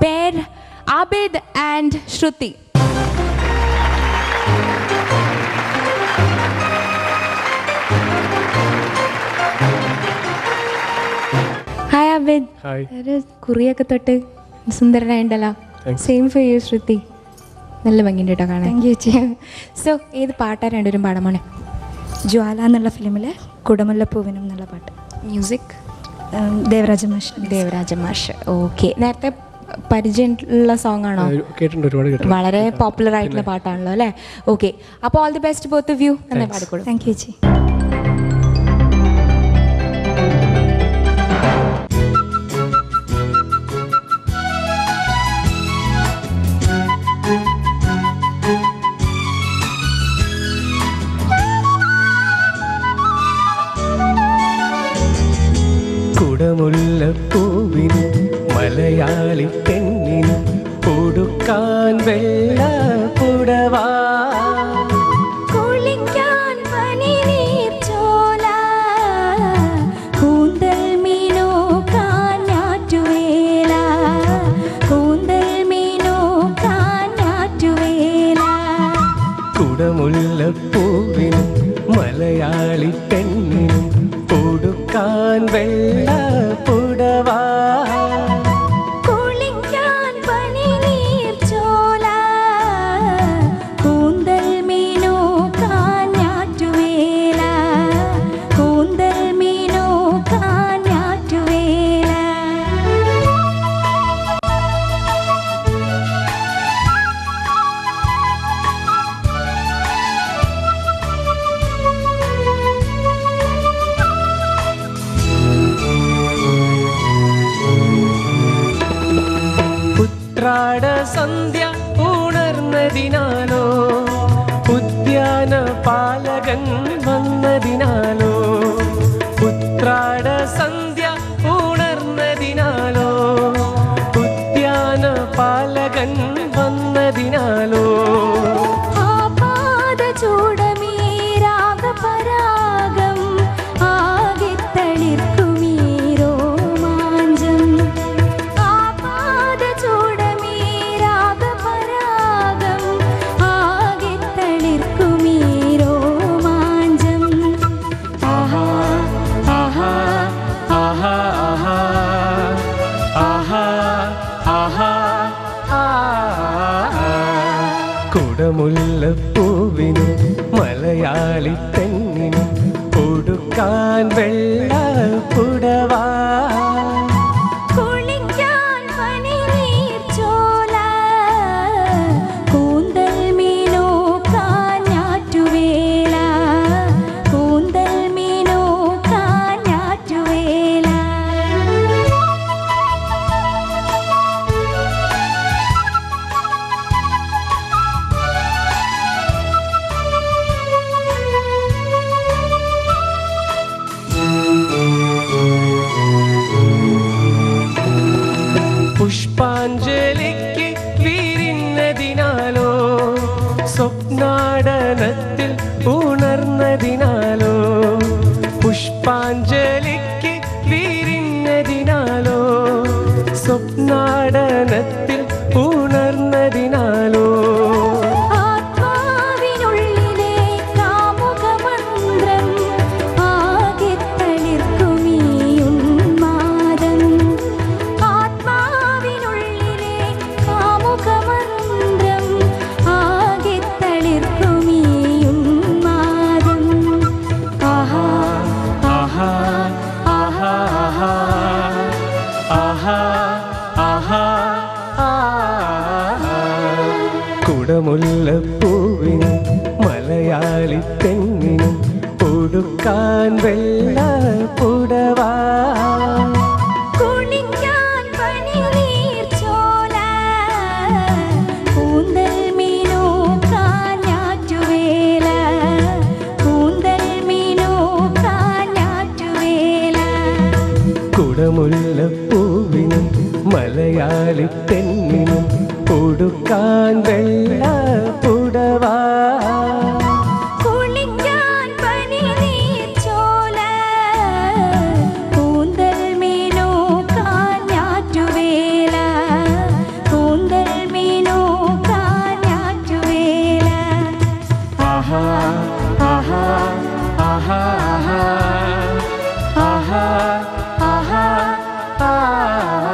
pair Abid and Shruti. Hi Abid. Hi. കുറിയൊക്കെ തൊട്ട് സുന്ദരനായിണ്ടല്ലോ. Same for you ശ്രുതി. നല്ല ഭംഗിയുണ്ട് കേട്ടോ കാണാൻ. താങ്ക് യു ചേച്ചി. സോ ഏത് പാട്ടാണ് രണ്ടുപേരും പാടാൻ മോനെ? ജ്വാല എന്നുള്ള ഫിലിമിലെ കുടമുല്ലപ്പൂവിനും എന്നുള്ള പാട്ട്. മ്യൂസിക് ദേവരാജ മാഷ്. ഓക്കെ. നേരത്തെ പരിചയമുള്ള സോങ് ആണോ? കേട്ടിട്ടുണ്ട്, ഒരുപാട് കേട്ടിട്ടുണ്ട്. വളരെ പോപ്പുലർ ആയിട്ടുള്ള പാട്ടാണല്ലോ അല്ലേ? ഓക്കെ. അപ്പോൾ all the best both of you. നന്നായി പാടിക്കോളൂ. താങ്ക് യു ചേച്ചി. കുടമുല്ലപ്പൂവിനും മലയാളി പെണ്ണിനും കൊടുക്കാൻ വെള്ള പുടവാ, കുളിക്കാൻ പനിനീർ ചോല, കൂന്തൽ മീനോക്കാൻ ഞാറ്റുവേല, കൂന്തൽ മീനോക്കാൻ ഞാറ്റുവേല. കുടമുല്ലപ്പൂവിനും മലയാളി പെണ്ണിനും കൊടുക്കാൻ വെള്ള പുടവാ, കുളിക്കാൻ പനിനീർ ചോല, കൂന്തൽ മീനോക്കാൻ ഞാറ്റുവേല, കൂന്തൽ മീനോക്കാൻ ഞാറ്റുവേല. ഉത്രാട സന്ധ്യ ഉണർന്നതിനാലോ, ഉദ്യാന പാലകൻ വന്നതിനാലോ, ഉത്രാട സന്ധ്യ ഉണർന്നതിനാലോ, ഉദ്യാന പാലകൻ വന്നതിനാലോ, ആപാദ ചൂടമീ രാഗപരാഗം ആകെ തളിർക്കുമീ രോമാഞ്ചം, ആപാദ ചൂടമീ രാഗപരാഗം ആകെ തളിർക്കുമീ രോമാഞ്ചം. ആഹാ ആഹാ ആഹാ ആഹാ ആഹാ ആഹാ. കുടമുല്ലപ്പൂവിനും മലയാളി പെണ്ണിനും കൊടുക്കാൻ വെള്ള പുടവാ, കുളിക്കാൻ പനിനീർ ചോല, കൂന്തൽ മീനോക്കാൻ ഞാറ്റുവേല, കൂന്തൽ മീനോക്കാൻ ഞാറ്റുവേല. പുഷ്പാഞ്ജലിക്ക് വിരിഞ്ഞതിനാലോ, സ്വപ്നാടനത്തിൽ ഉണർന്നതിനാലോ, പുഷ്പാഞ്ജലിക്ക് വിരിഞ്ഞതിനാലോ, സ്വപ്നാടനത്തിൽ ഉണർന്നതിനാലോ, ആത്മാവിനുള്ളിലെ കാമുകമന്ത്രം ആകെ തളിർക്കുമീ ഉന്മാദം, ആത്മാവിനുള്ളിലെ കാമുകമന്ത്രം ആകെ തളിർക്കുമീ ഉന്മാദം. ആഹാ ആഹാ ആഹാ ആഹാ ആഹാ ആഹാ. കുടമുല്ലപ്പൂവിനും മലയാളി പെണ്ണിനും കൊടുക്കാൻ വെള്ള പുടവാ, കുളിക്കാൻ പനിനീർ ചോല, കൂന്തൽ മീനോക്കാൻ ഞാറ്റുവേല, കൂന്തൽ മീനോക്കാൻ ഞാറ്റുവേല. കുടമുല്ലപ്പൂവിനും മലയാളി പെണ്ണിനും കൊടുക്കാൻ വെള്ള പുടവാ, കുളിക്കാൻ പനിനീർ ചോല, കൂന്തൽ മീനോക്കാൻ ഞാറ്റുവേല, ആ